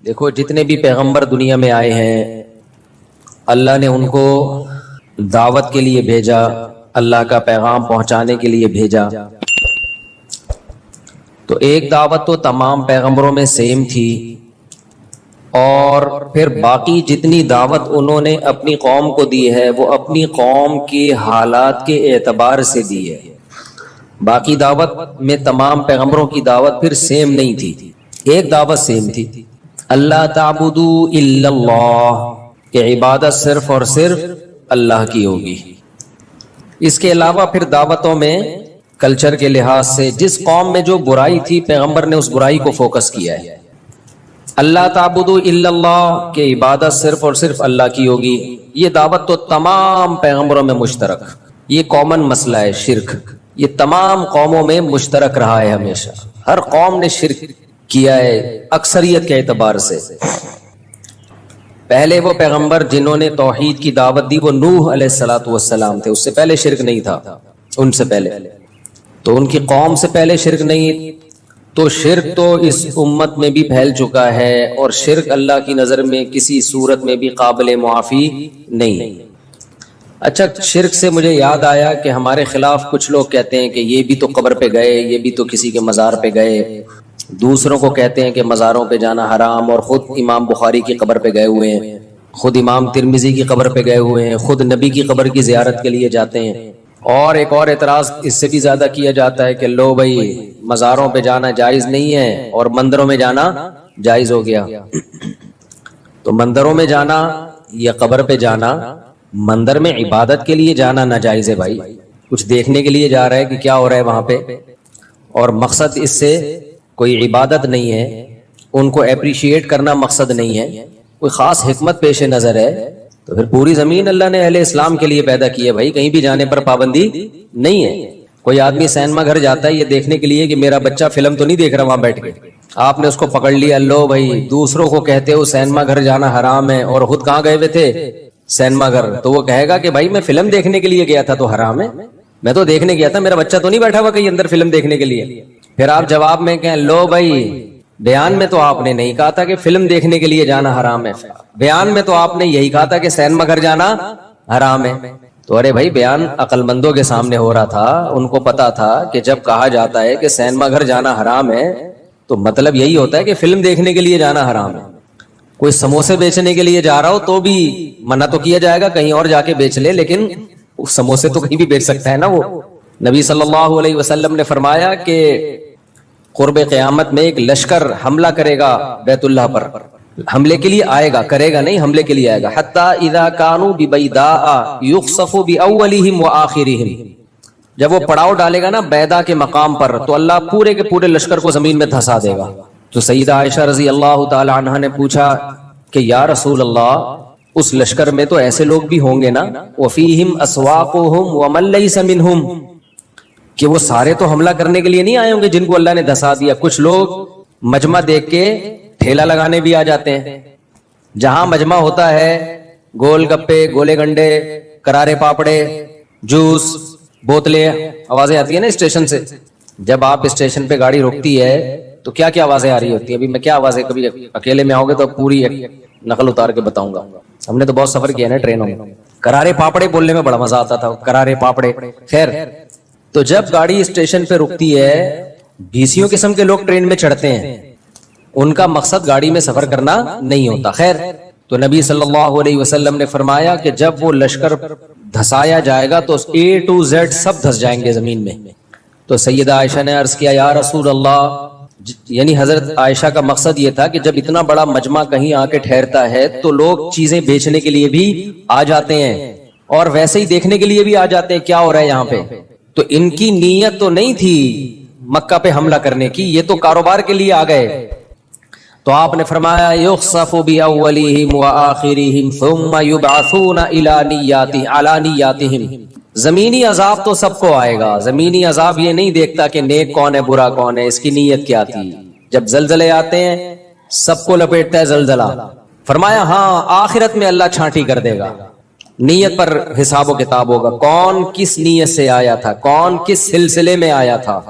دیکھو جتنے بھی پیغمبر دنیا میں آئے ہیں اللہ نے ان کو دعوت کے لیے بھیجا، اللہ کا پیغام پہنچانے کے لیے بھیجا. تو ایک دعوت تو تمام پیغمبروں میں سیم تھی، اور پھر باقی جتنی دعوت انہوں نے اپنی قوم کو دی ہے وہ اپنی قوم کے حالات کے اعتبار سے دی ہے. باقی دعوت میں تمام پیغمبروں کی دعوت پھر سیم نہیں تھی، ایک دعوت سیم تھی، اللہ تعبدوا الا اللہ، کہ عبادت صرف اور صرف اللہ کی ہوگی. اس کے علاوہ پھر دعوتوں میں کلچر کے لحاظ سے جس قوم میں جو برائی تھی پیغمبر نے اس برائی کو فوکس کیا ہے. اللہ تعبدوا الا اللہ، کہ عبادت صرف اور صرف اللہ کی ہوگی. یہ دعوت تو تمام پیغمبروں میں مشترک، یہ کامن مسئلہ ہے. شرک یہ تمام قوموں میں مشترک رہا ہے، ہمیشہ ہر قوم نے شرک کیا ہے اکثریت کے اعتبار سے. پہلے وہ پیغمبر جنہوں نے توحید کی دعوت دی وہ نوح علیہ الصلوۃ والسلام تھے، اس سے پہلے شرک نہیں تھا. ان سے پہلے تو ان کی قوم سے پہلے شرک نہیں، تو شرک تو اس امت میں بھی پھیل چکا ہے، اور شرک اللہ کی نظر میں کسی صورت میں بھی قابل معافی نہیں. اچھا، شرک سے مجھے یاد آیا کہ ہمارے خلاف کچھ لوگ کہتے ہیں کہ یہ بھی تو قبر پہ گئے، یہ بھی تو کسی کے مزار پہ گئے، دوسروں کو کہتے ہیں کہ مزاروں پہ جانا حرام، اور خود امام بخاری کی قبر پہ گئے ہوئے ہیں، خود امام ترمذی کی قبر پہ گئے ہوئے ہیں، خود نبی کی قبر کی زیارت کے لیے جاتے ہیں. اور ایک اور اعتراض اس سے بھی زیادہ کیا جاتا ہے کہ لو بھائی مزاروں پہ جانا جائز نہیں ہے اور مندروں میں جانا جائز ہو گیا. تو مندروں میں جانا یا قبر پہ جانا، مندر میں عبادت کے لیے جانا ناجائز ہے بھائی، کچھ دیکھنے کے لیے جا رہا ہے کہ کیا ہو رہا ہے وہاں پہ، اور مقصد اس سے کوئی عبادت نہیں ہے، ان کو اپریشیٹ کرنا مقصد نہیں ہے، کوئی خاص حکمت پیش نظر ہے، تو پھر پوری زمین اللہ نے اہل اسلام کے لیے پیدا کی ہے بھائی، کہیں بھی جانے پر پابندی نہیں ہے. کوئی آدمی سینما گھر جاتا ہے یہ دیکھنے کے لیے کہ میرا بچہ فلم تو نہیں دیکھ رہا وہاں بیٹھ کے، آپ نے اس کو پکڑ لیا، لو بھائی دوسروں کو کہتے ہو سینما گھر جانا حرام ہے، اور خود کہاں گئے ہوئے تھے؟ سینما گھر. تو وہ کہے گا کہ بھائی میں فلم دیکھنے کے لیے گیا تھا تو حرام ہے، میں تو دیکھنے گیا تھا، میرا بچہ تو نہیں بیٹھا ہوا کہیں اندر فلم دیکھنے کے لیے. پھر آپ جواب میں کہیں لو بھائی بیان میں تو آپ نے نہیں کہا تھا کہ فلم دیکھنے کے لیے جانا حرام ہے، بیان میں تو آپ نے یہی کہا تھا کہ سینما گھر جانا حرام ہے. تو ارے بھائی بیان عقل مندوں کے سامنے ہو رہا تھا، ان کو پتا تھا کہ جب کہا جاتا ہے کہ سینما گھر جانا حرام ہے تو مطلب یہی ہوتا ہے کہ فلم دیکھنے کے لیے جانا حرام ہے. کوئی سموسے بیچنے کے لیے جا رہا ہو تو بھی منع تو کیا جائے گا کہیں اور جا کے بیچ لے، لیکن سموسے تو کہیں بھی بیچ سکتا ہے نا. وہ نبی صلی اللہ علیہ وسلم نے فرمایا کہ قرب قیامت میں ایک لشکر حملہ کرے گا بیت اللہ پر، حملے کے لیے آئے گا، کرے گا نہیں، حملے کے لیے آئے گا. حتی اذا کانوا ببیداء یخسف باولہم وآخرہم، جب وہ پڑاؤ ڈالے گا نا بیدا کے مقام پر تو اللہ پورے کے پورے لشکر کو زمین میں دھسا دے گا. تو سیدہ عائشہ رضی اللہ تعالی عنہا نے پوچھا کہ یا رسول اللہ اس لشکر میں تو ایسے لوگ بھی ہوں گے نا، وفیہم اسواقہم ومن لیس منہم، کہ وہ سارے تو حملہ کرنے کے لیے نہیں آئے ہوں گے جن کو اللہ نے دھسا دیا، کچھ لوگ مجمع دیکھ کے ٹھیلا لگانے بھی آ جاتے ہیں. جہاں مجمع ہوتا ہے گول گپے، گولے گنڈے، کرارے پاپڑے، جوس، بوتلیں، آوازیں آتی ہیں نا اسٹیشن سے. جب آپ اسٹیشن پہ گاڑی روکتی ہے تو کیا کیا آوازیں آ رہی ہوتی ہیں؟ ابھی میں کیا آوازیں، کبھی اکیلے میں آؤ گے تو پوری نقل اتار کے بتاؤں گا، ہم نے تو بہت سفر کیا نا ٹرینوں میں. کرارے پاپڑے بولنے میں بڑا مزہ آتا تھا، کرارے پاپڑے. خیر، تو جب گاڑی اسٹیشن پہ رکتی ہے بھیسیوں قسم کے لوگ ٹرین میں چڑھتے ہیں، ان کا مقصد گاڑی میں سفر کرنا نہیں ہوتا. خیر، تو نبی صلی اللہ علیہ وسلم نے فرمایا کہ جب وہ لشکر دھسایا جائے گا تو A to Z سب دھس جائیں گے زمین میں. تو سیدہ عائشہ نے عرض کیا یا رسول اللہ، یعنی حضرت عائشہ کا مقصد یہ تھا کہ جب اتنا بڑا مجمع کہیں آ کے ٹھہرتا ہے تو لوگ چیزیں بیچنے کے لیے بھی آ جاتے ہیں اور ویسے ہی دیکھنے کے لیے بھی آ جاتے ہیں کیا ہو رہا ہے یہاں پہ. تو ان کی نیت تو نہیں تھی مکہ پہ حملہ کرنے کی، یہ تو کاروبار کے لیے آ گئے. تو آپ نے فرمایا یخسف باولہم وآخرہم ثم یبعثون علی نیاتہم، زمینی عذاب تو سب کو آئے گا. زمینی عذاب یہ نہیں دیکھتا کہ نیک کون ہے برا کون ہے، اس کی نیت کیا تھی. جب زلزلے آتے ہیں سب کو لپیٹتا ہے زلزلہ. فرمایا ہاں آخرت میں اللہ چھانٹی کر دے گا، نیت پر حساب و کتاب ہوگا، کون کس نیت سے آیا تھا، کون کس سلسلے میں آیا تھا.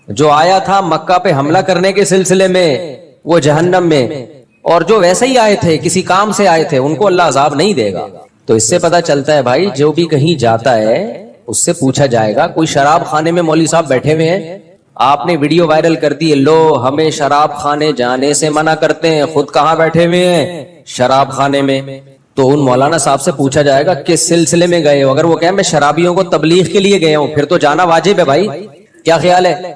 جو آیا تھا مکہ پہ حملہ کرنے کے سلسلے میں وہ جہنم میں، اور جو ویسے ہی آئے تھے کسی کام سے آئے تھے ان کو اللہ عذاب نہیں دے گا. تو اس سے پتا چلتا ہے بھائی جو بھی کہیں جاتا ہے اس سے پوچھا جائے گا. کوئی شراب خانے میں مولوی صاحب بیٹھے ہوئے ہیں, آپ نے ویڈیو وائرل کر دی, لو ہمیں شراب خانے جانے سے منع کرتے ہیں, خود کہاں بیٹھے ہوئے ہیں شراب خانے میں, تو ان مولانا صاحب سے پوچھا جائے گا کس سلسلے میں گئے ہو. اگر وہ کہیں میں شرابیوں کو تبلیغ کے لیے گیا ہوں, پھر تو جانا واجب ہے بھائی, کیا خیال ہے؟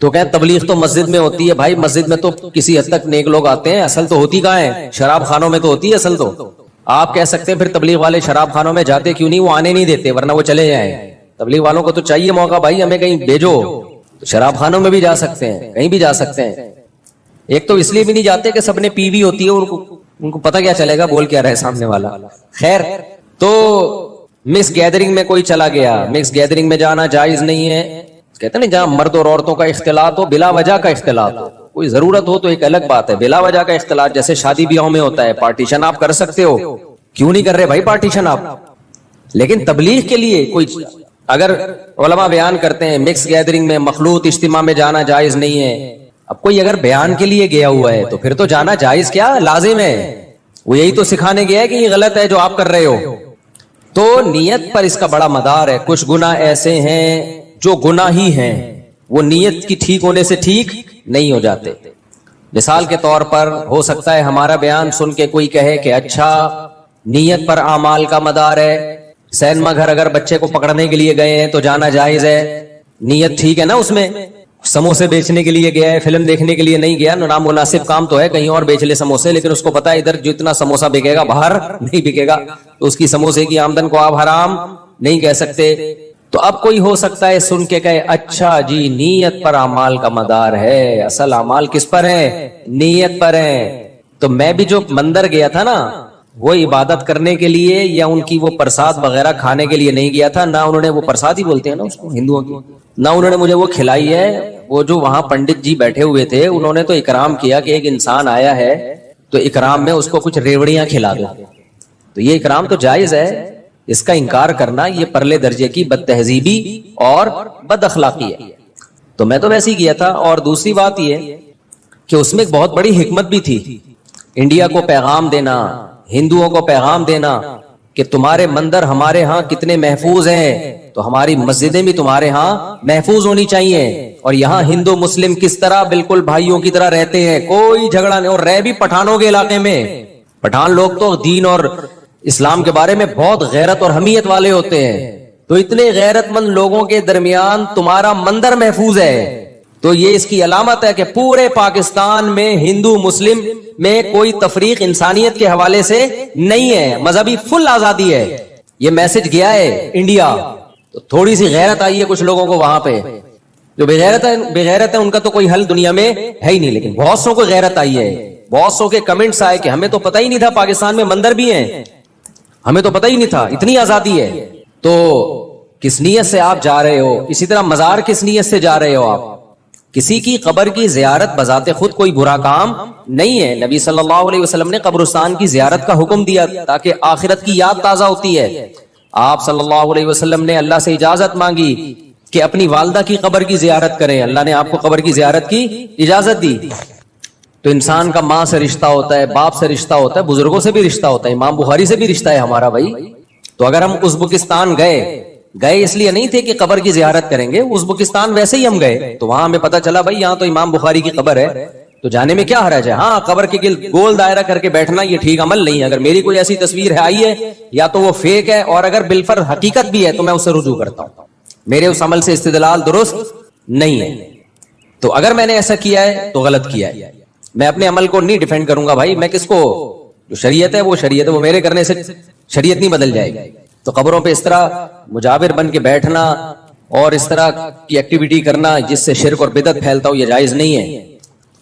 تو کہیں تبلیغ تو مسجد میں ہوتی ہے. بھائی مسجد میں تو کسی حد تک نیک لوگ آتے ہیں, اصل تو ہوتی کہاں ہے؟ شراب خانوں میں تو ہوتی ہے اصل تو. آپ کہہ سکتے ہیں پھر تبلیغ والے شراب خانوں میں جاتے کیوں نہیں؟ وہ آنے نہیں دیتے ورنہ وہ چلے جائیں. تبلیغ والوں کو تو چاہیے موقع, بھائی ہمیں کہیں بھیجو. شراب خانوں میں بھی جا سکتے ہیں, کہیں بھی جا سکتے ہیں. ایک تو اس لیے بھی نہیں جاتے کہ سب نے پی وی ہوتی ہے, ان کو پتہ کیا چلے گا بول کیا رہے سامنے والا. خیر, تو مکس گیدرنگ میں کوئی چلا گیا, مکس گیدرنگ میں جانا جائز نہیں ہے. کہتے ہیں جہاں مرد اور عورتوں کا اختلاط ہو, بلا وجہ کا اختلاط ہو, کوئی ضرورت ہو تو ایک الگ بات ہے. بلا وجہ کا اختلاط جیسے شادی بیاہوں میں ہوتا ہے, پارٹیشن آپ کر سکتے ہو, کیوں نہیں کر رہے بھائی پارٹیشن آپ. لیکن تبلیغ کے لیے کوئی, اگر علماء بیان کرتے ہیں مکس گیدرنگ میں مخلوط اجتماع میں جانا جائز نہیں ہے, اب کوئی اگر بیان کے لیے گیا ہوا ہے تو پھر تو جانا جائز کیا لازم ہے. وہ یہی تو سکھانے گیا ہے کہ یہ غلط ہے جو آپ کر رہے ہو. تو نیت پر اس کا بڑا مدار ہے. کچھ گناہ ایسے ہیں جو گناہ ہی ہیں, وہ نیت کی ٹھیک ہونے سے ٹھیک نہیں ہو جاتے. مثال کے طور پر ہو سکتا ہے ہمارا بیان سن کے کوئی کہے کہ اچھا نیت پر اعمال کا مدار ہے, سینما گھر اگر بچے کو پکڑنے کے لیے گئے ہیں تو جانا جائز ہے, نیت ٹھیک ہے نا اس میں. سموسے بیچنے کے لیے گیا ہے, فلم دیکھنے کے لیے نہیں گیا, نامناسب کام تو ہے, کہیں اور بیچ لے سموسے, لیکن اس کو پتا ہے ادھر جتنا سموسہ بکے گا باہر نہیں بکے گا, تو اس کی سموسے کی آمدن کو آپ حرام نہیں کہہ سکتے. تو اب کوئی ہو سکتا ہے سن کے کہے اچھا جی نیت پر اعمال کا مدار ہے, اصل اعمال کس پر ہیں؟ نیت پر ہیں. تو میں بھی جو مندر گیا تھا نا وہ عبادت کرنے کے لیے یا ان کی وہ پرساد وغیرہ کھانے کے لیے نہیں گیا تھا, نہ انہوں نے وہ پرساد ہی بولتے ہیں نا اس کو ہندوؤں کی, نہ انہوں نے مجھے وہ کھلائی ہے. وہ جو وہاں پنڈت جی بیٹھے ہوئے تھے انہوں نے تو اکرام کیا کہ ایک انسان آیا ہے تو اکرام میں اس کو کچھ ریوڑیاں کھلا دو. تو یہ اکرام تو جائز ہے, اس کا انکار کرنا یہ پرلے درجے کی بد تہذیبی اور بد اخلاقی ہے. تو میں تو ویسے ہی کیا تھا. اور دوسری بات یہ کہ اس میں ایک بہت بڑی حکمت بھی تھی, انڈیا کو پیغام دینا, ہندوؤں کو پیغام دینا کہ تمہارے مندر ہمارے ہاں کتنے محفوظ ہیں, تو ہماری مسجدیں بھی تمہارے ہاں محفوظ ہونی چاہیے. اور یہاں ہندو مسلم کس طرح بالکل بھائیوں کی طرح رہتے ہیں, کوئی جھگڑا نہیں. اور رہ بھی پٹھانوں کے علاقے میں, پٹھان لوگ تو دین اور اسلام کے بارے میں بہت غیرت اور حمیت والے ہوتے ہیں, تو اتنے غیرت مند لوگوں کے درمیان تمہارا مندر محفوظ ہے. تو یہ اس کی علامت ہے کہ پورے پاکستان میں ہندو مسلم میں کوئی تفریق انسانیت کے حوالے سے نہیں ہے, مذہبی فل آزادی ہے. یہ میسج گیا ہے انڈیا, تو تھوڑی سی غیرت آئی ہے کچھ لوگوں کو وہاں پہ. جو بغیرت ہے ان کا تو کوئی حل دنیا میں ہے ہی نہیں, لیکن بہت سو کو غیرت آئی ہے. بہت سو کے کمنٹس آئے کہ ہمیں تو پتہ ہی نہیں تھا پاکستان میں مندر بھی ہیں, ہمیں تو پتہ ہی نہیں تھا, اتنی آزادی ہے. تو کس نیت سے آپ جا رہے ہو؟ اسی طرح مزار کس نیت سے جا رہے ہو آپ؟ کسی کی قبر کی زیارت بذات خود کوئی برا کام نہیں ہے. نبی صلی اللہ علیہ وسلم نے قبرستان کی زیارت کا حکم دیا تاکہ آخرت کی یاد تازہ ہوتی ہے. آپ صلی اللہ علیہ وسلم نے اللہ سے اجازت مانگی کہ اپنی والدہ کی قبر کی زیارت کریں, اللہ نے آپ کو قبر کی زیارت کی اجازت دی. تو انسان کا ماں سے رشتہ ہوتا ہے, باپ سے رشتہ ہوتا ہے, بزرگوں سے بھی رشتہ ہوتا ہے, امام بخاری سے بھی رشتہ ہے ہمارا بھائی. تو اگر ہم ازبکستان گئے اس لیے نہیں تھے کہ قبر کی زیارت کریں گے, ازبکستان ویسے ہی ہم گئے تو وہاں ہمیں پتا چلا بھائی یہاں تو امام بخاری کی قبر ہے, تو جانے میں کیا حرج ہے. ہاں قبر کے گول دائرہ کر کے بیٹھنا یہ ٹھیک عمل نہیں ہے. اگر میری کوئی ایسی تصویر ہے آئی ہے یا تو وہ فیک ہے, اور اگر بالفرض حقیقت بھی ہے تو میں اسے رجوع کرتا ہوں, میرے اس عمل سے استدلال درست نہیں ہے. تو اگر میں نے ایسا کیا ہے تو غلط کیا ہے. میں اپنے عمل کو نہیں ڈیفینڈ کروں گا بھائی, میں کس کو, جو شریعت ہے وہ شریعت ہے, وہ میرے کرنے سے شریعت نہیں بدل جائے گی. تو قبروں پہ اس طرح مجاور بن کے بیٹھنا اور اس طرح کی ایکٹیویٹی کرنا جس سے شرک اور بدعت پھیلتا ہو یہ جائز نہیں ہے.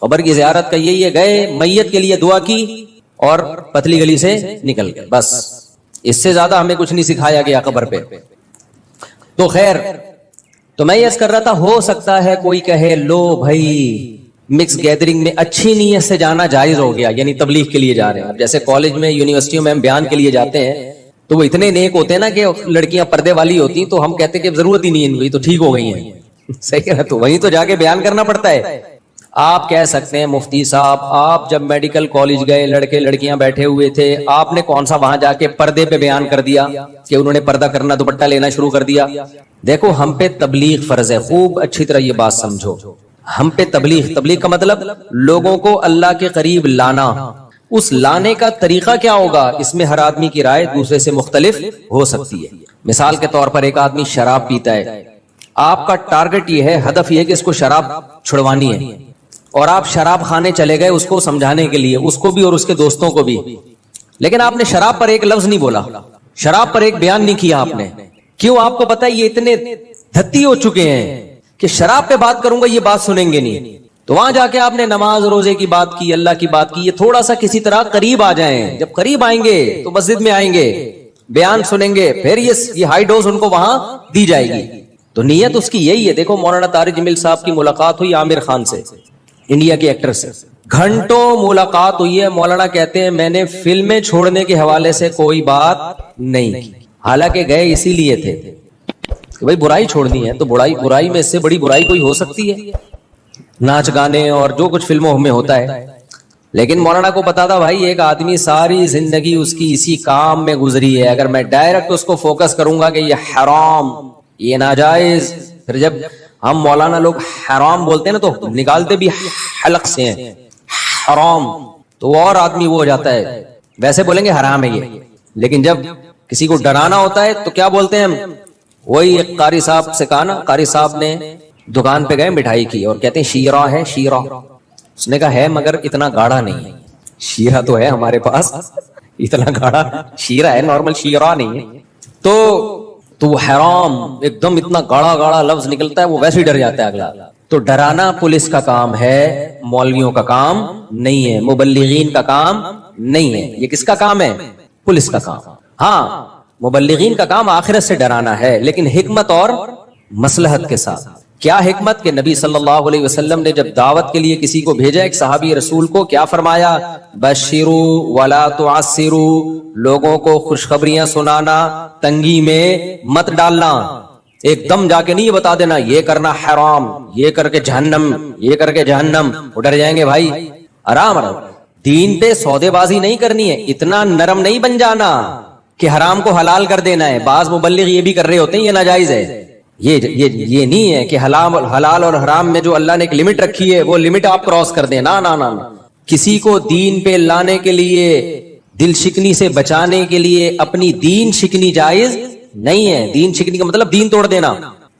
قبر کی زیارت کا یہی ہے, گئے میت کے لیے دعا کی اور پتلی گلی سے نکل گئے, بس. اس سے زیادہ ہمیں کچھ نہیں سکھایا گیا قبر پہ. تو خیر, تو میں یہ کر رہا تھا, ہو سکتا ہے کوئی کہے لو بھائی مکس گیدرنگ میں اچھی نیت سے جانا جائز ہو گیا, یعنی تبلیغ کے لیے جا رہے ہیں. جیسے کالج میں یونیورسٹیوں میں ہم بیان کے لیے جاتے ہیں تو وہ اتنے نیک ہوتے ہیں نا کہ لڑکیاں پردے والی ہوتی تو ہم کہتے کہ ضرورت ہی نہیں ہے ان کی, تو ٹھیک ہو گئی ہیں. صحیح ہے, تو وہیں تو جا کے بیان کرنا پڑتا ہے. آپ کہہ سکتے ہیں مفتی صاحب آپ جب میڈیکل کالج گئے لڑکے لڑکیاں بیٹھے ہوئے تھے آپ نے کون سا وہاں جا کے پردے پہ بیان کر دیا کہ انہوں نے پردہ کرنا دوپٹہ لینا شروع کر دیا. دیکھو ہم پہ تبلیغ فرض ہے, خوب اچھی طرح یہ بات سمجھو. ہم پہ تبلیغ کا مطلب لوگوں کو اللہ کے قریب لانا. اس لانے کا طریقہ کیا ہوگا, اس میں ہر آدمی کی رائے دوسرے سے مختلف ہو سکتی ہے. مثال کے طور پر ایک آدمی شراب پیتا ہے, آپ کا ٹارگٹ یہ ہے, ہدف یہ ہے کہ اس کو شراب چھڑوانی ہے, اور آپ شراب خانے چلے گئے اس کو سمجھانے کے لیے, اس کو بھی اور اس کے دوستوں کو بھی, لیکن آپ نے شراب پر ایک لفظ نہیں بولا, شراب پر ایک بیان نہیں کیا آپ نے. کیوں؟ آپ کو پتا ہے یہ اتنے دھتی ہو چکے ہیں کہ شراب پہ بات کروں گا یہ بات سنیں گے نہیں. تو وہاں جا کے آپ نے نماز روزے کی بات کی, اللہ کی بات کی, یہ تھوڑا سا کسی طرح قریب آ جائیں. جب قریب آئیں گے تو مسجد میں آئیں گے, بیان سنیں گے, پھر یہ ہائی ڈوز ان کو وہاں دی جائے گی. تو نیت اس کی یہی ہے. دیکھو مولانا طارق جمیل صاحب کی ملاقات ہوئی عامر خان سے, انڈیا کے ایکٹر سے, گھنٹوں ملاقات ہوئی ہے. مولانا کہتے ہیں میں نے فلمیں چھوڑنے کے حوالے سے کوئی بات نہیں کی, حالانکہ گئے اسی لیے تھے کہ بھائی برائی چھوڑنی ہے. تو برائی میں اس سے بڑی برائی کوئی ہو سکتی ہے؟ ناچ گانے اور جو کچھ فلموں میں ہوتا ہے. لیکن مولانا کو پتا تھا بھائی ایک آدمی ساری زندگی اس کی اسی کام میں گزری ہے, اگر میں ڈائریکٹ اس کو فوکس کروں گا کہ یہ حرام یہ ناجائز, پھر جب ہم مولانا لوگ حرام بولتے ہیں نا تو نکالتے بھی حلق سے ہیں حرام, تو وہ اور آدمی وہ ہو جاتا ہے. ویسے بولیں گے حرام ہے یہ, لیکن جب کسی کو ڈرانا ہوتا ہے تو کیا بولتے ہیں ہم. وہی ایک قاری صاحب سے کہا نا, قاری صاحب نے دکان پہ گئے مٹھائی کی اور کہتے ہیں شیرہ ہے شیرہ. اس نے کہا ہے مگر اتنا گاڑھا نہیں ہے. شیرہ تو ہے ہمارے پاس, اتنا گاڑھا شیرہ ہے, نارمل شیرہ نہیں ہے. تو وہ حرام ایک دم اتنا گاڑھا گاڑھا لفظ نکلتا ہے, وہ ویسے ہی ڈر جاتا ہے اگلا. تو ڈرانا پولیس کا کام ہے, مولویوں کا کام نہیں ہے, مبلغین کا کام نہیں ہے. یہ کس کا کام ہے؟ پولیس کا کام. ہاں مبلغین کا کام آخرت سے ڈرانا ہے, لیکن حکمت اور مصلحت کے ساتھ. کیا حکمت؟ کہ نبی صلی اللہ علیہ وسلم نے جب دعوت کے لیے کسی کو بھیجا, ایک صحابی رسول کو, کیا فرمایا؟ بشروا ولا تعسروا, لوگوں کو خوشخبریاں سنانا, تنگی میں مت ڈالنا. ایک دم جا کے نہیں بتا دینا یہ کرنا حرام, یہ کر کے جہنم, یہ کر کے جہنم, وہ ڈر جائیں گے بھائی. آرام دین پہ سودے بازی نہیں کرنی ہے, اتنا نرم نہیں بن جانا کہ حرام کو حلال کر دینا ہے. بعض مبلغ یہ بھی کر رہے ہوتے ہیں, یہ ناجائز ہے. یہ نہیں ہے کہ حلال اور حرام میں جو اللہ نے ایک لمٹ رکھی ہے وہ لمٹ آپ کراس کر دیں. نا کسی کو دین پہ لانے کے لیے, دل شکنی سے بچانے کے لیے اپنی دین شکنی جائز نہیں ہے. دین شکنی کا مطلب دین توڑ دینا,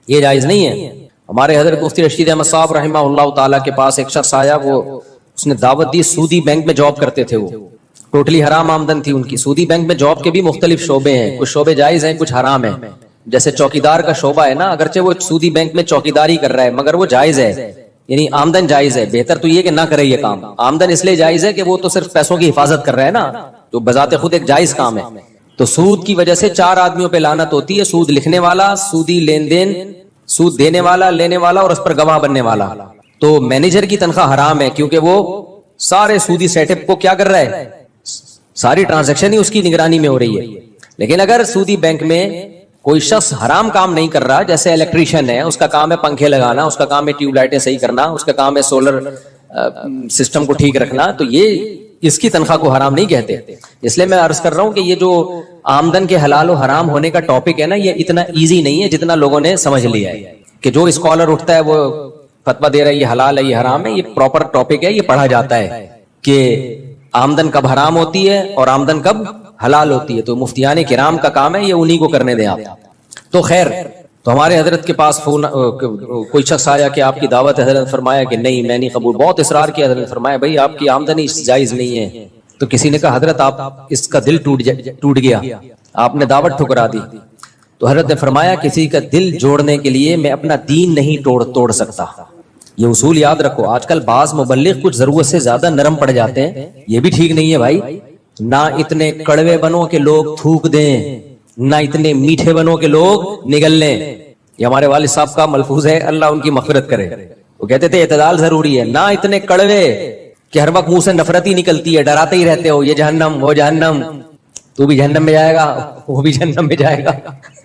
یہ جائز نہیں ہے. ہمارے حضرت مفتی رشید احمد صاحب رحمہ اللہ تعالیٰ کے پاس ایک شخص آیا, اس نے دعوت دی, سودی بینک میں جاب کرتے تھے, وہ ٹوٹلی حرام آمدن تھی ان کی. سودی بینک میں جاب کے بھی مختلف شعبے ہیں, کچھ شعبے جائز ہیں کچھ حرام ہیں. جیسے چوکیدار کا شعبہ ہے نا, اگرچہ وہ سودی بینک میں چوکیداری کر رہا ہے مگر وہ جائز ہے, یعنی آمدن جائز ہے. بہتر تو یہ کہ نہ کرے یہ کام. آمدن اس لیے جائز ہے کہ وہ تو صرف پیسوں کی حفاظت کر رہا ہے نا, تو بذات خود ایک جائز کام ہے. تو سود کی وجہ سے 4 آدمیوں پہ لعنت ہوتی ہے, سود لکھنے والا, سودی لین دین, سود دینے والا, لینے والا, اور اس پر گواہ بننے والا. تو مینیجر کی تنخواہ حرام ہے کیونکہ وہ سارے سودی سیٹ اپ کو کیا کر رہا ہے, ساری ٹرانزیکشن ہی اس کی نگرانی میں ہو رہی ہے. لیکن اگر سودی بینک میں کوئی شخص حرام کام نہیں کر رہا, جیسے الیکٹریشین ہے, اس کا کام ہے پنکھے لگانا, اس کا کام ہے ٹیوب لائٹیں صحیح کرنا, اس کا کام ہے سولر سسٹم کو ٹھیک رکھنا, تو یہ اس کی تنخواہ کو حرام نہیں کہتے. اس لیے میں عرض کر رہا ہوں کہ یہ جو آمدن کے حلال و حرام ہونے کا ٹاپک ہے نا, یہ اتنا ایزی نہیں ہے جتنا لوگوں نے سمجھ لیا ہے. کہ جو اسکالر اٹھتا ہے وہ فتویٰ دے رہا ہے یہ حلال ہے یہ حرام ہے, یہ پراپر ٹاپک ہے, یہ پڑھا جاتا ہے کہ آمدن کب حرام ہوتی ہے اور آمدن کب حلال ہوتی ہے. تو مفتیان کرام کا کام ہے, یہ انہی کو کرنے دیں آپ. تو خیر, تو ہمارے حضرت کے پاس کوئی شخص آیا کہ آپ کی دعوت ہے, حضرت فرمایا کہ نہیں میں نہیں قبول. بہت اصرار کیا, حضرت فرمایا بھائی آپ کی آمدنی جائز نہیں ہے. تو کسی نے کہا حضرت آپ اس کا دل ٹوٹ گیا, آپ نے دعوت ٹھکرا دی. تو حضرت نے فرمایا کسی کا دل جوڑنے کے لیے میں اپنا دین نہیں توڑ سکتا. یہ اصول یاد رکھو. آج کل بعض مبلغ کچھ ضرورت سے زیادہ نرم پڑ جاتے ہیں, یہ بھی ٹھیک نہیں ہے بھائی. نہ اتنے کڑوے بنو کہ لوگ تھوک دیں, نہ اتنے میٹھے بنو کہ لوگ نگل لیں. یہ ہمارے والد صاحب کا ملفوظ ہے, اللہ ان کی مغفرت کرے. وہ کہتے تھے اعتدال ضروری ہے, نہ اتنے کڑوے کہ ہر وقت منہ سے نفرت ہی نکلتی ہے, ڈراتے ہی رہتے ہو یہ جہنم وہ جہنم, تو بھی جہنم میں جائے گا وہ بھی جہنم میں جائے گا.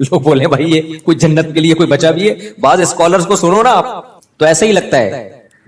لوگ بولے بھائی یہ کوئی جنت کے لیے کوئی بچا بھی ہے. بعض اسکالرز کو سنو نا آپ تو ایسا ہی لگتا ہے,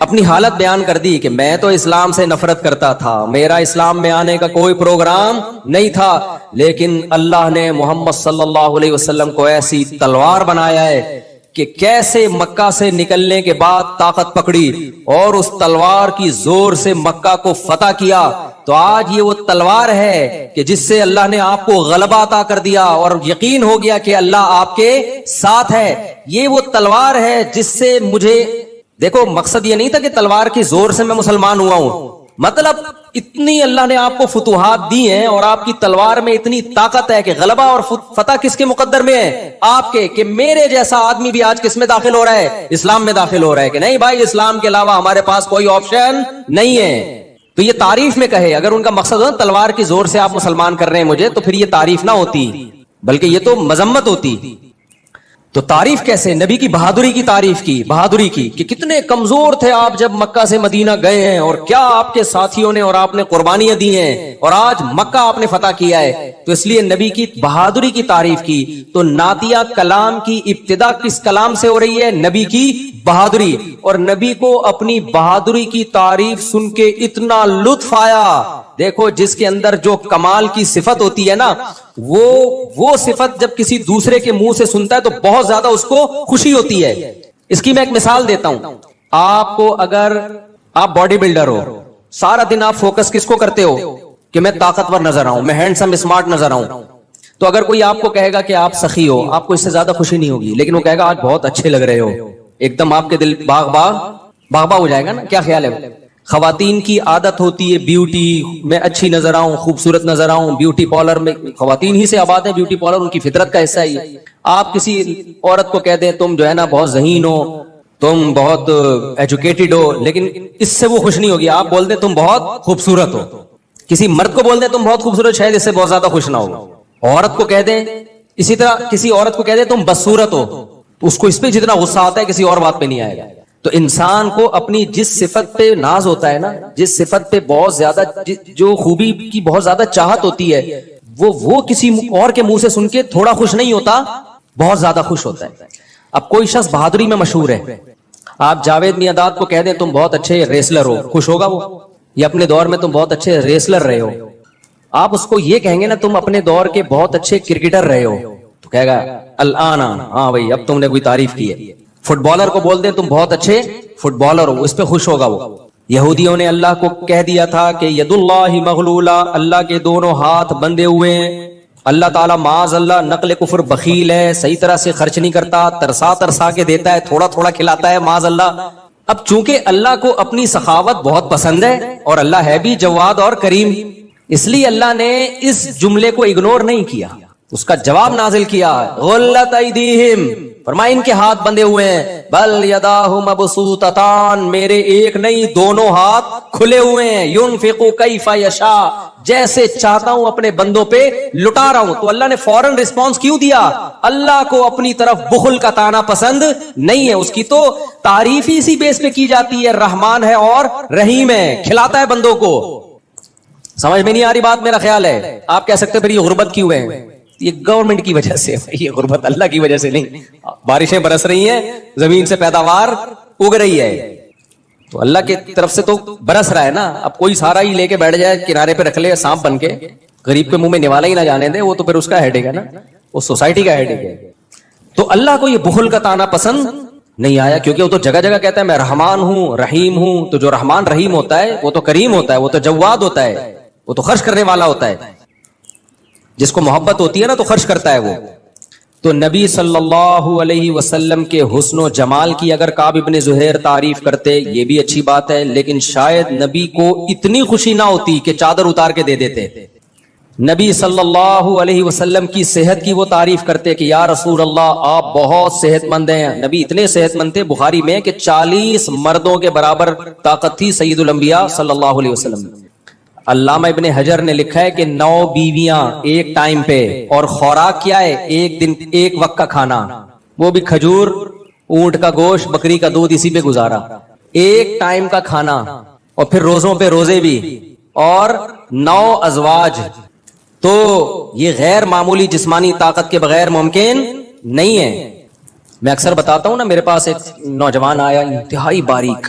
اپنی حالت بیان کر دی کہ میں تو اسلام سے نفرت کرتا تھا, میرا اسلام میں آنے کا کوئی پروگرام نہیں تھا, لیکن اللہ نے محمد صلی اللہ علیہ وسلم کو ایسی تلوار بنایا ہے کہ کیسے مکہ سے نکلنے کے بعد طاقت پکڑی اور اس تلوار کی زور سے مکہ کو فتح کیا. تو آج یہ وہ تلوار ہے کہ جس سے اللہ نے آپ کو غلبہ عطا کر دیا اور یقین ہو گیا کہ اللہ آپ کے ساتھ ہے. یہ وہ تلوار ہے جس سے مجھے, دیکھو مقصد یہ نہیں تھا کہ تلوار کی زور سے میں مسلمان ہوا ہوں, مطلب اتنی اللہ نے آپ کو فتوحات دی ہیں اور آپ کی تلوار میں اتنی طاقت ہے کہ غلبہ اور فتح کس کے مقدر میں ہے؟ آپ کے. کہ میرے جیسا آدمی بھی آج کس میں داخل ہو رہا ہے؟ اسلام میں داخل ہو رہا ہے کہ نہیں بھائی اسلام کے علاوہ ہمارے پاس کوئی آپشن نہیں ہے. تو یہ تعریف میں کہے, اگر ان کا مقصد ہو تلوار کی زور سے آپ مسلمان کر رہے ہیں مجھے, تو پھر یہ تعریف نہ ہوتی بلکہ یہ تو مذمت ہوتی. تو تعریف کیسے؟ نبی کی بہادری کی تعریف کی, بہادری کی کہ کتنے کمزور تھے آپ جب مکہ سے مدینہ گئے ہیں اور کیا آپ کے ساتھیوں نے اور آپ نے قربانیاں دی ہیں اور آج مکہ آپ نے فتح کیا ہے. تو اس لیے نبی کی بہادری کی تعریف کی. تو نعتیہ کلام کی ابتدا کس کلام سے ہو رہی ہے؟ نبی کی بہادری. اور نبی کو اپنی بہادری کی تعریف سن کے اتنا لطف آیا. دیکھو جس کے اندر جو کمال کی صفت ہوتی ہے نا, وہ صفت جب کسی دوسرے کے منہ سے سنتا ہے تو بہت زیادہ اس کو خوشی ہوتی ہے. اس کی میں ایک مثال دیتا ہوں. آپ کو اگر آپ باڈی بلڈر ہو, سارا دن آپ فوکس کس کو کرتے ہو کہ میں طاقتور نظر آؤں, میں ہینڈسم اسمارٹ نظر آؤں. تو اگر کوئی آپ کو کہے گا کہ آپ سخی ہو, آپ کو اس سے زیادہ خوشی نہیں ہوگی, لیکن وہ کہے گا آج بہت اچھے لگ رہے ہو, ایک دم آپ کے دل باغ ہو جائے گا نا. کیا خیال ہے؟ خواتین کی عادت ہوتی ہے بیوٹی میں اچھی نظر آؤں, خوبصورت نظر آؤں. بیوٹی پارلر میں خواتین ہی سے آباد ہے, بیوٹی پارلر ان کی فطرت کا حصہ ہی ہے. آپ کسی عورت کو کہہ دیں تم جو ہے نا بہت ذہین ہو, تم بہت ایجوکیٹڈ ہو, لیکن اس سے وہ خوش نہیں ہوگی. آپ بول دیں تم بہت خوبصورت ہو, کسی مرد کو بول دیں تم بہت خوبصورت, شاید اس سے بہت زیادہ خوش نہ ہو. عورت کو کہہ دیں, اسی طرح کسی عورت کو کہہ دیں تم بدصورت ہو, تو اس کو اس پہ جتنا غصہ آتا ہے کسی اور بات پہ نہیں آئے گا. تو انسان کو اپنی جس صفت پہ ناز ہوتا ہے نا, جس صفت پہ بہت زیادہ, جو خوبی کی بہت زیادہ چاہت ہوتی ہے, وہ کسی اور کے منہ سے سن کے تھوڑا خوش نہیں ہوتا, بہت زیادہ خوش ہوتا ہے. اب کوئی شخص بہادری میں مشہور ہے, آپ جاوید میاں کو کہہ دیں تم بہت اچھے ریسلر ہو, خوش ہوگا وہ؟ یا اپنے دور میں تم بہت اچھے ریسلر رہے ہو. آپ اس کو یہ کہیں گے نا تم اپنے دور کے بہت اچھے کرکٹر رہے ہو, تو کہے گا الان ہاں بھائی اب تم نے کوئی تعریف کی ہے. فٹ بالر کو بول دیں تم بہت اچھے فٹ بالر ہو, اس پہ خوش ہوگا وہ. یہودیوں نے اللہ کو کہہ دیا تھا کہ ید اللہ مغلولہ, اللہ کے دونوں ہاتھ بندھے ہوئے ہیں. اللہ تعالیٰ معاذ اللہ نقل کفر بخیل ہے, صحیح طرح سے خرچ نہیں کرتا, ترسا کے دیتا ہے, تھوڑا تھوڑا کھلاتا ہے معاذ اللہ. اب چونکہ اللہ کو اپنی سخاوت بہت پسند ہے اور اللہ ہے بھی جواد اور کریم, اس لیے اللہ نے اس جملے کو اگنور نہیں کیا, اس کا جواب نازل کیا. غلت ایدیہم, فرمایا ان کے ہاتھ بندے ہوئے ہیں. بل یداہ مبسوطتان, میرے ایک نہیں دونوں ہاتھ کھلے ہوئے ہیں. ينفق کیف یشاء, جیسے چاہتا ہوں اپنے بندوں پہ لٹا رہا ہوں. تو اللہ نے فوراً رسپانس کیوں دیا؟ اللہ کو اپنی طرف بخل کا تانا پسند نہیں ہے. اس کی تو تعریف ہی اسی بیس پہ کی جاتی ہے, رحمان ہے اور رحیم ہے, کھلاتا ہے بندوں کو. سمجھ میں نہیں آ رہی بات؟ میرا خیال ہے آپ کہہ سکتے پھر یہ غربت کیوں ہے؟ یہ گورنمنٹ کی وجہ سے, یہ غربت اللہ کی وجہ سے نہیں. بارشیں برس رہی ہیں, زمین سے پیداوار اگ رہی ہے, تو اللہ کی طرف سے تو برس رہا ہے نا. اب کوئی سارا ہی لے کے بیٹھ جائے کنارے پہ رکھ لے سانپ بن کے, غریب کے منہ میں نوالا ہی نہ جانے دے, وہ تو پھر اس کا ہیڈیک ہے نا, وہ سوسائٹی کا ہیڈیک ہے. تو اللہ کو یہ بخل کا تانا پسند نہیں آیا, کیونکہ وہ تو جگہ جگہ کہتا ہے میں رحمان ہوں رحیم ہوں. تو جو رحمان رحیم ہوتا ہے وہ تو کریم ہوتا ہے, وہ تو جواد ہوتا ہے, وہ تو خرچ کرنے والا ہوتا ہے. جس کو محبت ہوتی ہے نا تو خرچ کرتا ہے وہ. تو نبی صلی اللہ علیہ وسلم کے حسن و جمال کی اگر کعب ابن زہیر تعریف کرتے یہ بھی اچھی بات ہے, لیکن شاید نبی کو اتنی خوشی نہ ہوتی کہ چادر اتار کے دے دیتے. نبی صلی اللہ علیہ وسلم کی صحت کی وہ تعریف کرتے کہ یا رسول اللہ آپ بہت صحت مند ہیں. نبی اتنے صحت مند تھے بخاری میں کہ 40 مردوں کے برابر طاقت تھی سید الانبیاء صلی اللہ علیہ وسلم. علامہ ابن حجر نے لکھا ہے کہ 9 بیویاں ایک ٹائم پہ, اور خوراک کیا ہے ایک دن ایک وقت کا کھانا, وہ بھی کھجور, اونٹ کا گوشت, بکری کا دودھ, اسی پہ گزارا. ایک ٹائم کا کھانا, اور پھر روزوں پہ روزے بھی, اور 9 ازواج. تو یہ غیر معمولی جسمانی طاقت کے بغیر ممکن نہیں ہے. میں اکثر بتاتا ہوں نا, میرے پاس ایک نوجوان آیا انتہائی باریک,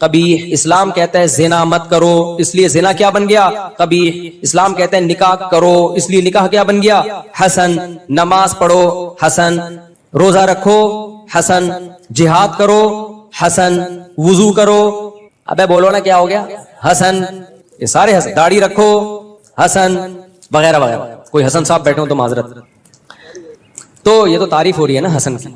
قبیح۔ اسلام کہتا ہے زنا مت کرو، اس لیے زنا کیا بن گیا؟ قبیح۔ اسلام کہتا ہے نکاح کرو، اس لیے نکاح کیا بن گیا؟ حسن۔ نماز پڑھو، حسن۔ روزہ رکھو، حسن۔ جہاد کرو، حسن۔ وضو کرو، ابے بولو نا کیا ہو گیا؟ حسن۔ یہ سارے حسن۔ داڑھی رکھو، حسن، وغیرہ وغیرہ۔ کوئی حسن صاحب بیٹھے ہوں تو معذرت۔ تو یہ تو تعریف ہو رہی ہے نا حسن کی،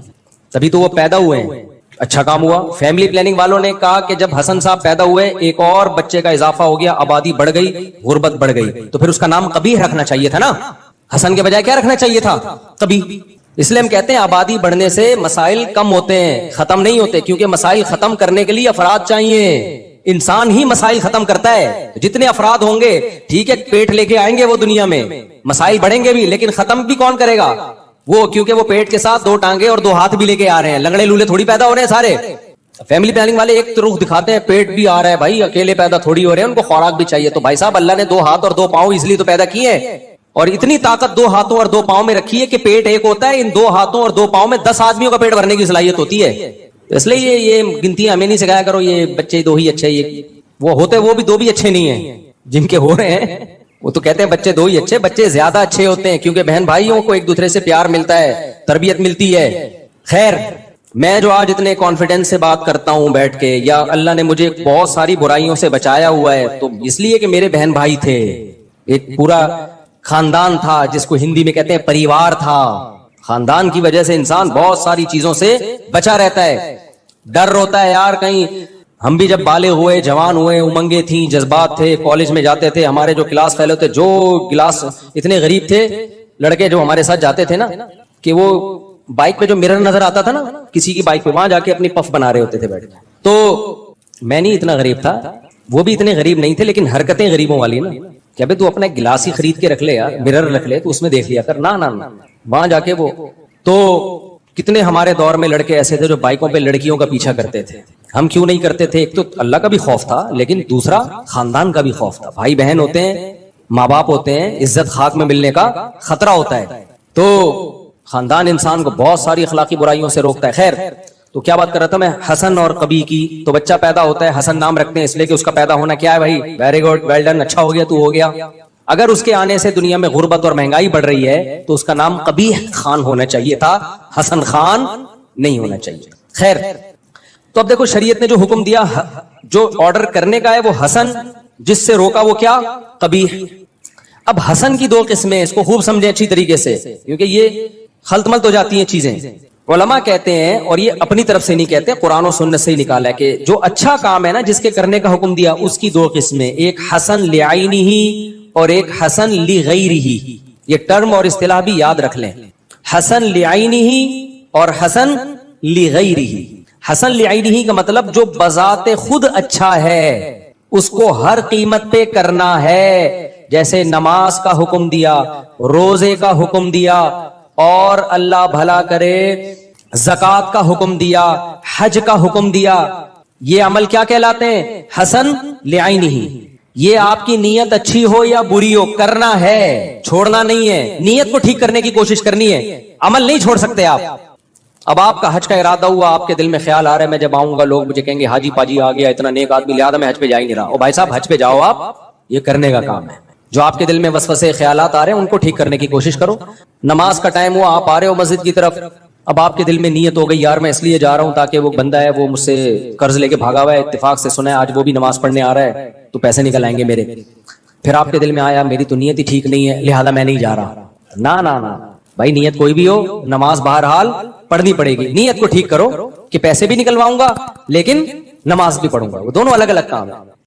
تبھی تو وہ پیدا ہوئے ہیں۔ اچھا کام ہوا، فیملی پلاننگ والوں نے کہا کہ جب حسن صاحب پیدا ہوئے ایک اور بچے کا اضافہ ہو گیا، آبادی بڑھ گئی، غربت بڑھ گئی، تو پھر اس کا نام قبیح رکھنا چاہیے تھا نا، حسن کے بجائے کیا رکھنا چاہیے تھا؟ قبیح۔ اس لیے ہم کہتے ہیں آبادی بڑھنے سے مسائل کم ہوتے ہیں، ختم نہیں ہوتے، کیونکہ مسائل ختم کرنے کے لیے افراد چاہیے۔ انسان ہی مسائل ختم کرتا ہے، جتنے افراد ہوں گے ٹھیک ہے، پیٹ لے کے آئیں گے وہ دنیا میں، مسائل بڑھیں گے بھی، لیکن ختم بھی کون کرے گا؟ وہ، کیونکہ وہ پیٹ کے ساتھ 2 ٹانگیں اور 2 ہاتھ بھی لے کے آ رہے ہیں، لنگڑے لولے تھوڑی پیدا ہو رہے ہیں سارے۔ فیملی پلاننگ والے ایک رخ دکھاتے ہیں، پیٹ بھی آ رہا ہے بھائی، اکیلے پیدا تھوڑی ہو رہے ہیں، ان کو خوراک بھی چاہیے، تو بھائی صاحب اللہ نے 2 ہاتھ اور 2 پاؤں اس لیے تو پیدا کیے ہیں، اور اتنی طاقت 2 ہاتھوں اور 2 پاؤں میں رکھی ہے کہ پیٹ ایک ہوتا ہے، ان 2 ہاتھوں اور 2 پاؤں میں 10 آدمیوں کا پیٹ بھرنے کی صلاحیت ہوتی ہے۔ اس لیے یہ گنتیاں ہمیں نہیں سکھایا کرو، یہ بچے 2 ہی اچھے، یہ وہ ہوتے وہ بھی 2 بھی اچھے نہیں ہیں جن کے ہو رہے ہیں، وہ تو کہتے ہیں بچے 2 ہی اچھے، بچے زیادہ اچھے ہوتے ہیں، کیونکہ بہن بھائیوں کو ایک دوسرے سے پیار ملتا ہے، تربیت ملتی ہے۔ خیر، میں جو آج اتنے کانفیڈنس سے بات کرتا ہوں بیٹھ کے، یا اللہ نے مجھے بہت ساری برائیوں سے بچایا ہوا ہے، تو اس لیے کہ میرے بہن بھائی تھے، ایک پورا خاندان تھا جس کو ہندی میں کہتے ہیں پریوار تھا۔ خاندان کی وجہ سے انسان بہت ساری چیزوں سے بچا رہتا ہے۔ ڈر ہوتا ہے یار، کہیں ہم بھی جب بالغ ہوئے، جوان ہوئے، امنگیں تھیں، جذبات تھے، کالج میں جاتے تھے، ہمارے جو کلاس فیلو تھے، جو کلاس اتنے غریب تھے لڑکے جو ہمارے ساتھ جاتے تھے نا، کہ وہ بائک پہ جو مرر نظر آتا تھا نا کسی کی بائک پہ، وہاں جا کے اپنی پف بنا رہے ہوتے تھے بیٹھ کے۔ تو میں نہیں اتنا غریب تھا، وہ بھی اتنے غریب نہیں تھے، لیکن حرکتیں غریبوں والی نا، کہ ابھی تو اپنا گلاس ہی خرید کے رکھ لے یار، مرر رکھ لے تو اس میں دیکھ لیا کر، نہ وہاں جا کے وہ۔ تو کتنے ہمارے دور میں لڑکے ایسے تھے جو بائکوں پہ لڑکیوں کا پیچھا کرتے تھے۔ ہم کیوں نہیں کرتے تھے؟ ایک تو اللہ کا بھی خوف تھا، لیکن دوسرا خاندان کا بھی خوف تھا۔ بھائی بہن ہوتے ہیں، ماں باپ ہوتے ہیں، عزت خاک میں ملنے کا خطرہ ہوتا ہے، تو خاندان انسان کو بہت ساری اخلاقی برائیوں سے روکتا ہے۔ خیر، تو کیا بات کر رہا تھا میں؟ حسن اور قبیح کی۔ تو بچہ پیدا ہوتا ہے، حسن نام رکھتے ہیں اس لیے کہ اس کا پیدا ہونا کیا ہے بھائی؟ ویری گڈ، ویل ڈن، اچھا ہو گیا، تو ہو گیا۔ اگر اس کے آنے سے دنیا میں غربت اور مہنگائی بڑھ رہی ہے تو اس کا نام قبیح خان ہونا چاہیے تھا، حسن خان نہیں ہونا چاہیے۔ خیر، تو اب دیکھو شریعت نے جو حکم دیا، جو آرڈر کرنے کا ہے وہ حسن، جس سے روکا وہ کیا؟ قبیح۔ اب حسن کی 2 قسمیں، اس کو خوب سمجھیں اچھی طریقے سے، کیونکہ یہ خلط ملط ہو جاتی ہیں چیزیں۔ علماء کہتے ہیں، اور یہ اپنی طرف سے نہیں کہتے، قرآن و سنت سے ہی نکالا ہے، کہ جو اچھا کام ہے نا جس کے کرنے کا حکم دیا، اس کی 2 قسمیں، ایک حسن لعینہ اور ایک حسن لغیرہ۔ یہ ٹرم اور اصطلاح بھی یاد رکھ لیں، حسن لعینہ اور حسن لغیرہ۔ حسن لعینہ کا مطلب جو بذات خود اچھا ہے اس کو ہر قیمت پہ کرنا ہے، جیسے نماز کا حکم دیا، روزے کا حکم دیا، اور اللہ بھلا کرے زکوٰۃ کا حکم دیا، حج کا حکم دیا۔ یہ عمل کیا کہلاتے ہیں؟ حسن لعینہ۔ یہ آپ کی نیت اچھی ہو یا بری ہو، کرنا ہے، چھوڑنا نہیں ہے۔ نیت کو ٹھیک کرنے کی کوشش کرنی ہے، عمل نہیں چھوڑ سکتے آپ۔ اب آپ کا حج کا ارادہ ہوا، آپ کے دل میں خیال آ رہا ہے میں جب آؤں گا لوگ مجھے کہیں گے حاجی پاجی آ گیا، اتنا نیک آدمی، لہٰذا میں حج پہ جا ہی نہیں رہا۔ او بھائی صاحب، حج پہ جاؤ، آپ یہ کرنے کا کام ہے۔ جو آپ کے دل میں وسوسے خیالات آ رہے ہیں ان کو ٹھیک کرنے کی کوشش کرو۔ نماز کا ٹائم ہوا، آپ آ رہے ہو مسجد کی طرف، اب آپ کے دل میں نیت ہو گئی یار میں اس لیے جا رہا ہوں تاکہ وہ بندہ ہے وہ مجھ سے قرض لے کے بھاگا ہوا ہے، اتفاق سے سنا ہے آج وہ بھی نماز پڑھنے آ رہا ہے تو پیسے نکل آئیں گے میرے۔ پھر آپ کے دل میں آیا میری تو نیت ہی ٹھیک نہیں ہے لہذا میں نہیں جا رہا۔ نہ بھائی، نیت کوئی بھی ہو، نماز بہرحال پڑھنی پڑے گی۔ نیت کو ٹھیک کرو کہ پیسے بھی نکلواؤں گا لیکن نماز بھی پڑھوں گا، وہ دونوں الگ الگ کام ہے۔